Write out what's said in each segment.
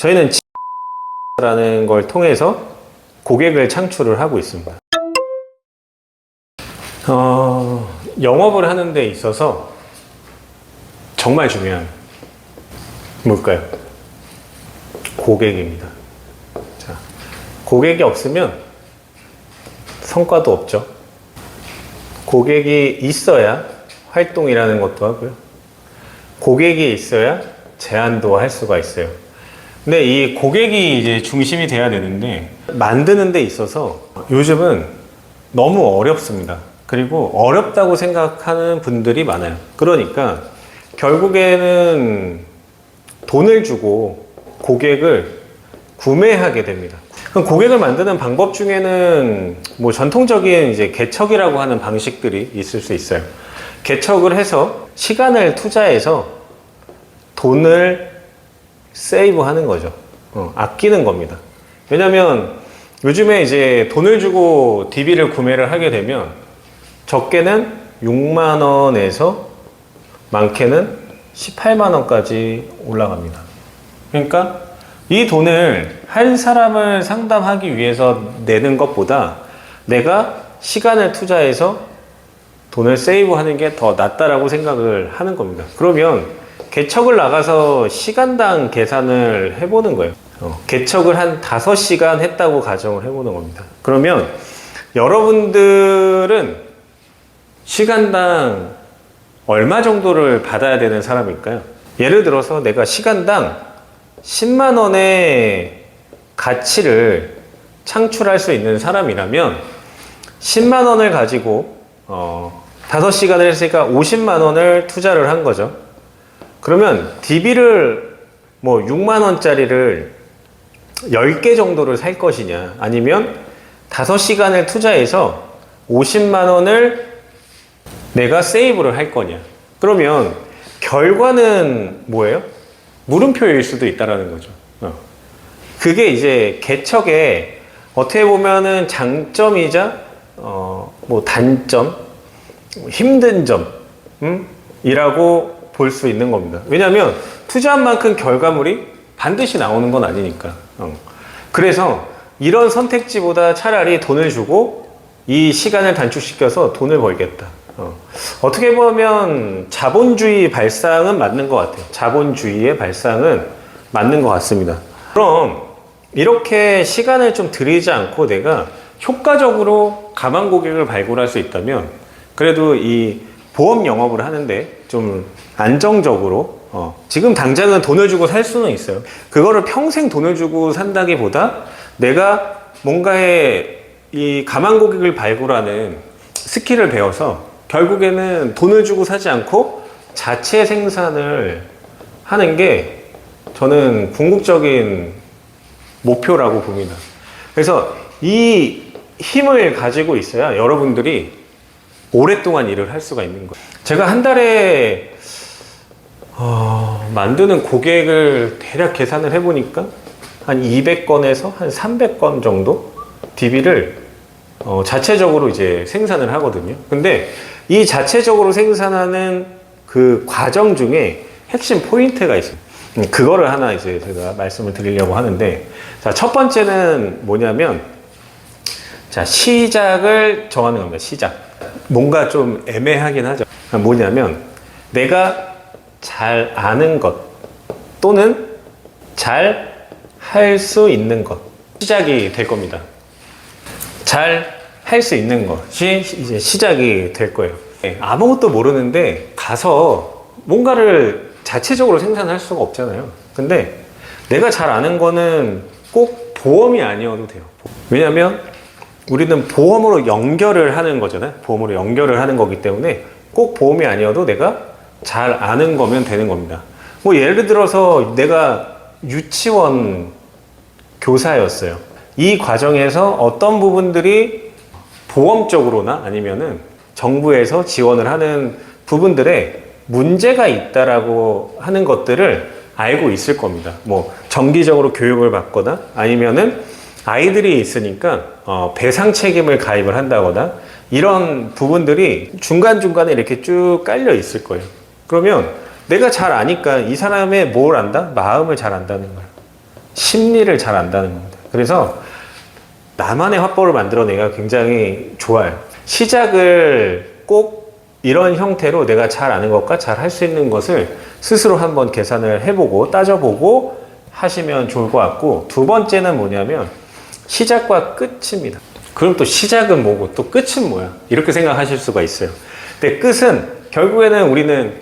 저희는 라는 걸 통해서 고객을 창출을 하고 있습니다. 영업을 하는 데 있어서 정말 중요한 뭘까요? 고객입니다. 자, 고객이 없으면 성과도 없죠. 고객이 있어야 활동이라는 것도 하고요. 고객이 있어야 제안도 할 수가 있어요. 근데 이 고객이 이제 중심이 돼야 되는데 만드는 데 있어서 요즘은 너무 어렵습니다. 그리고 어렵다고 생각하는 분들이 많아요. 그러니까 결국에는 돈을 주고 고객을 구매하게 됩니다. 그럼 고객을 만드는 방법 중에는 뭐 전통적인 이제 개척이라고 하는 방식들이 있을 수 있어요. 개척을 해서 시간을 투자해서 돈을 세이브하는 거죠. 아끼는 겁니다. 왜냐면 요즘에 이제 돈을 주고 DB를 구매를 하게 되면 적게는 6만 원에서 많게는 18만 원까지 올라갑니다. 그러니까 이 돈을 한 사람을 상담하기 위해서 내는 것보다 내가 시간을 투자해서 돈을 세이브하는 게 더 낫다라고 생각을 하는 겁니다. 그러면 개척을 나가서 시간당 계산을 해보는 거예요. 개척을 한 5시간 했다고 가정을 해보는 겁니다. 그러면 여러분들은 시간당 얼마 정도를 받아야 되는 사람일까요? 예를 들어서 내가 시간당 10만 원의 가치를 창출할 수 있는 사람이라면 10만 원을 가지고 5시간을 했으니까 50만 원을 투자를 한 거죠. 그러면 DB를 뭐 6만 원짜리를 10개 정도를 살 것이냐, 아니면 5시간을 투자해서 50만 원을 내가 세이브를 할 거냐. 그러면 결과는 뭐예요? 물음표일 수도 있다라는 거죠. 그게 이제 개척의 어떻게 보면은 장점이자 뭐 단점, 힘든 점 이라고 볼 수 있는 겁니다. 왜냐하면 투자한 만큼 결과물이 반드시 나오는 건 아니니까. 그래서 이런 선택지보다 차라리 돈을 주고 이 시간을 단축시켜서 돈을 벌겠다. 어떻게 보면 자본주의 발상은 맞는 것 같아요. 자본주의의 발상은 맞는 것 같습니다. 그럼 이렇게 시간을 좀 들이지 않고 내가 효과적으로 가망 고객을 발굴할 수 있다면 그래도 이 보험 영업을 하는데 좀 안정적으로 지금 당장은 돈을 주고 살 수는 있어요. 그거를 평생 돈을 주고 산다기보다 내가 뭔가의 이 가망 고객을 발굴하는 스킬을 배워서 결국에는 돈을 주고 사지 않고 자체 생산을 하는 게 저는 궁극적인 목표라고 봅니다. 그래서 이 힘을 가지고 있어야 여러분들이 오랫동안 일을 할 수가 있는 거예요. 제가 한 달에 만드는 고객을 대략 계산을 해보니까 한 200건에서 한 300건 정도 DB를 자체적으로 이제 생산을 하거든요. 근데 이 자체적으로 생산하는 그 과정 중에 핵심 포인트가 있어요. 그거를 하나 이제 제가 말씀을 드리려고 하는데, 자, 첫 번째는 뭐냐면, 자, 시작을 정하는 겁니다. 시작. 뭔가 좀 애매하긴 하죠. 뭐냐면, 내가 잘 아는 것 또는 잘 할 수 있는 것. 시작이 될 겁니다. 잘 할 수 있는 것이 이제 시작이 될 거예요. 아무것도 모르는데 가서 뭔가를 자체적으로 생산할 수가 없잖아요. 근데 내가 잘 아는 거는 꼭 보험이 아니어도 돼요. 왜냐면 우리는 보험으로 연결을 하는 거잖아요. 보험으로 연결을 하는 거기 때문에 꼭 보험이 아니어도 내가 잘 아는 거면 되는 겁니다. 뭐 예를 들어서 내가 유치원 교사였어요. 이 과정에서 어떤 부분들이 보험적으로나 아니면은 정부에서 지원을 하는 부분들에 문제가 있다라고 하는 것들을 알고 있을 겁니다. 뭐 정기적으로 교육을 받거나 아니면은 아이들이 있으니까 배상 책임을 가입을 한다거나 이런 부분들이 중간중간에 이렇게 쭉 깔려 있을 거예요. 그러면 내가 잘 아니까 이 사람의 뭘 안다? 마음을 잘 안다는 거예요. 심리를 잘 안다는 겁니다. 그래서 나만의 화법을 만들어내기가 굉장히 좋아요. 시작을 꼭 이런 형태로 내가 잘 아는 것과 잘 할 수 있는 것을 스스로 한번 계산을 해보고 따져보고 하시면 좋을 것 같고, 두 번째는 뭐냐면 시작과 끝입니다. 그럼 또 시작은 뭐고 또 끝은 뭐야? 이렇게 생각하실 수가 있어요. 근데 끝은 결국에는 우리는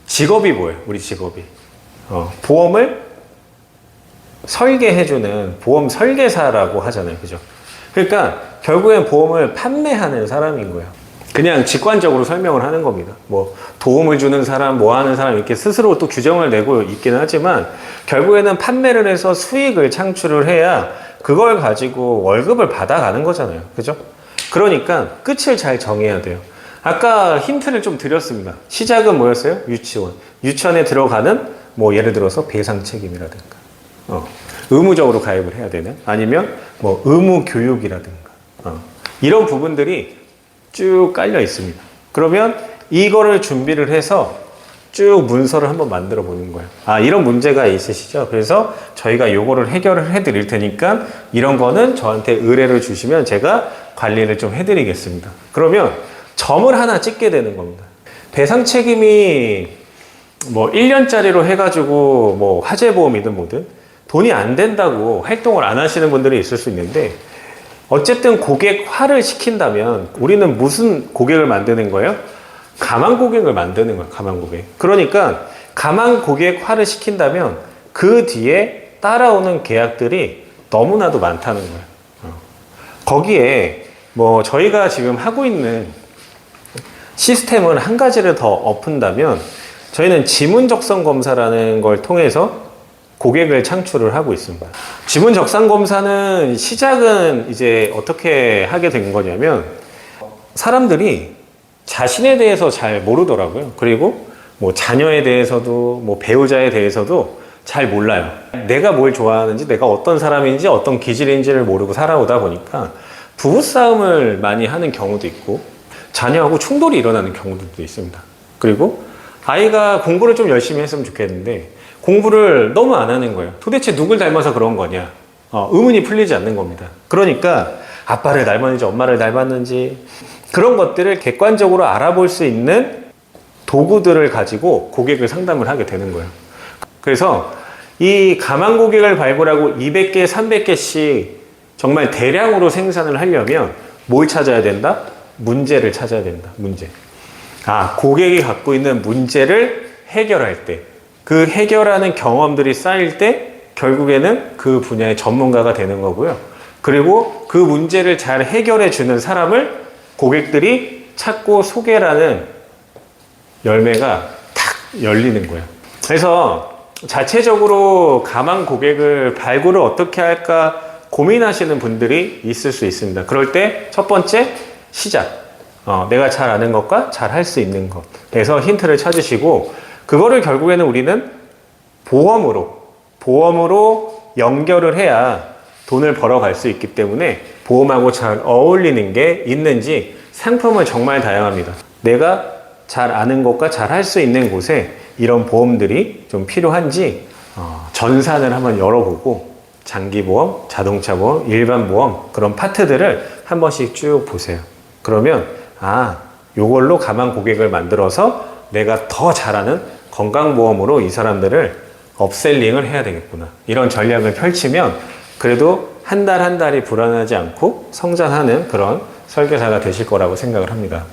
직업이 뭐예요? 우리 직업이 보험을 설계해주는 보험 설계사라고 하잖아요. 그죠? 그러니까 결국엔 보험을 판매하는 사람인 거예요. 그냥 직관적으로 설명을 하는 겁니다. 뭐 도움을 주는 사람, 뭐 하는 사람 이렇게 스스로 또 규정을 내고 있기는 하지만 결국에는 판매를 해서 수익을 창출을 해야 그걸 가지고 월급을 받아가는 거잖아요. 그죠? 그러니까 끝을 잘 정해야 돼요. 아까 힌트를 좀 드렸습니다. 시작은 뭐였어요? 유치원. 유치원에 들어가는 뭐 예를 들어서 배상 책임이라든가 의무적으로 가입을 해야 되는, 아니면 뭐 의무 교육이라든가 이런 부분들이 쭉 깔려 있습니다. 그러면 이거를 준비를 해서 쭉 문서를 한번 만들어 보는 거예요. 아, 이런 문제가 있으시죠? 그래서 저희가 요거를 해결을 해 드릴 테니까 이런 거는 저한테 의뢰를 주시면 제가 관리를 좀 해 드리겠습니다. 그러면 점을 하나 찍게 되는 겁니다. 배상 책임이 뭐 1년짜리로 해가지고 뭐 화재보험이든 뭐든 돈이 안 된다고 활동을 안 하시는 분들이 있을 수 있는데, 어쨌든 고객화를 시킨다면 우리는 무슨 고객을 만드는 거예요? 가망 고객을 만드는 거예요. 가망 고객. 그러니까 가망 고객화를 시킨다면 그 뒤에 따라오는 계약들이 너무나도 많다는 거예요. 거기에 뭐 저희가 지금 하고 있는 시스템을 한 가지를 더 엎은다면, 저희는 지문 적성 검사라는 걸 통해서 고객을 창출을 하고 있습니다. 지문 적성 검사는 시작은 이제 어떻게 하게 된 거냐면, 사람들이 자신에 대해서 잘 모르더라고요. 그리고 뭐 자녀에 대해서도 뭐 배우자에 대해서도 잘 몰라요. 내가 뭘 좋아하는지, 내가 어떤 사람인지, 어떤 기질인지를 모르고 살아오다 보니까 부부싸움을 많이 하는 경우도 있고 자녀하고 충돌이 일어나는 경우들도 있습니다. 그리고 아이가 공부를 좀 열심히 했으면 좋겠는데 공부를 너무 안 하는 거예요. 도대체 누굴 닮아서 그런 거냐? 의문이 풀리지 않는 겁니다. 그러니까 아빠를 닮았는지 엄마를 닮았는지 그런 것들을 객관적으로 알아볼 수 있는 도구들을 가지고 고객을 상담을 하게 되는 거예요. 그래서 이 가망 고객을 발굴하고 200개, 300개씩 정말 대량으로 생산을 하려면 뭘 찾아야 된다? 문제를 찾아야 된다. 문제. 고객이 갖고 있는 문제를 해결할 때, 그 해결하는 경험들이 쌓일 때 결국에는 그 분야의 전문가가 되는 거고요. 그리고 그 문제를 잘 해결해 주는 사람을 고객들이 찾고 소개라는 열매가 탁 열리는 거예요. 그래서 자체적으로 가망 고객을 발굴을 어떻게 할까 고민하시는 분들이 있을 수 있습니다. 그럴 때 첫 번째, 시작. 내가 잘 아는 것과 잘 할 수 있는 것에서 힌트를 찾으시고, 그거를 결국에는 우리는 보험으로 연결을 해야 돈을 벌어갈 수 있기 때문에 보험하고 잘 어울리는 게 있는지, 상품은 정말 다양합니다. 내가 잘 아는 것과 잘 할 수 있는 곳에 이런 보험들이 좀 필요한지 전산을 한번 열어보고 장기보험, 자동차보험, 일반보험 그런 파트들을 한 번씩 쭉 보세요. 그러면 요걸로 가망 고객을 만들어서 내가 더 잘하는 건강보험으로 이 사람들을 업셀링을 해야 되겠구나. 이런 전략을 펼치면 그래도 한 달 한 달이 불안하지 않고 성장하는 그런 설계사가 되실 거라고 생각을 합니다.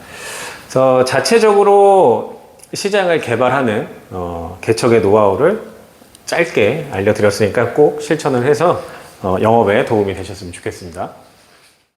그래서 자체적으로 시장을 개발하는 개척의 노하우를 짧게 알려드렸으니까 꼭 실천을 해서 영업에 도움이 되셨으면 좋겠습니다.